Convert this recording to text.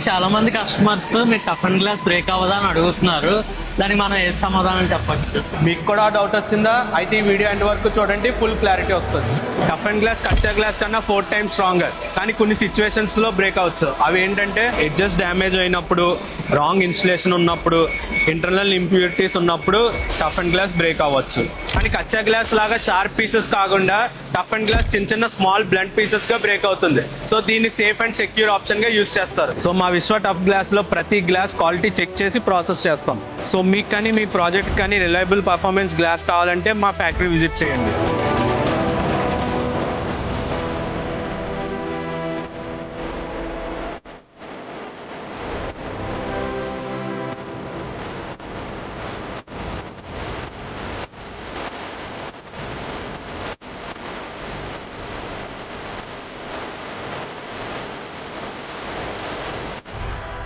చాలా మంది కస్టమర్స్ మీరు టఫ్ అండ్ గ్లాస్ బ్రేక్ అవ్వదా అని అడుగుతున్నారు. దానికి మనం ఏ సమాధానం చెప్పచ్చు? మీకు కూడా డౌట్ వచ్చిందా? అయితే ఈ వీడియో ఎండ్ వరకు చూడండి, ఫుల్ క్లారిటీ వస్తుంది. Tough and glass kachcha glass కన్నా 4 times స్ట్రాంగర్, కానీ కొన్ని సిచ్యువేషన్స్ లో బ్రేక్ అవచ్చు. అవి ఏంటంటే ఎడ్జెస్ డ్యామేజ్ అయినప్పుడు, రాంగ్ ఇన్సులేషన్ ఉన్నప్పుడు, ఇంటర్నల్ ఇంప్యూరిటీస్ ఉన్నప్పుడు టఫ్ అండ్ గ్లాస్ బ్రేక్ అవ్వచ్చు. కానీ కచ్చా గ్లాస్ లాగా షార్ప్ పీసెస్ కాకుండా టఫ్ అండ్ గ్లాస్ చిన్న చిన్న స్మాల్ బ్లంట్ పీసెస్ గా బ్రేక్ అవుతుంది. సో దీన్ని సేఫ్ అండ్ సెక్యూర్ ఆప్షన్ గా యూస్ చేస్తారు. సో మా విశ్వ టఫ్ గ్లాస్ లో ప్రతి గ్లాస్ క్వాలిటీ చెక్ చేసి ప్రాసెస్ చేస్తాం. సో మీకు కానీ మీ ప్రాజెక్ట్ కానీ రిలయబుల్ పర్ఫార్మెన్స్ గ్లాస్ కావాలంటే మా ఫ్యాక్టరీ విజిట్ చేయండి.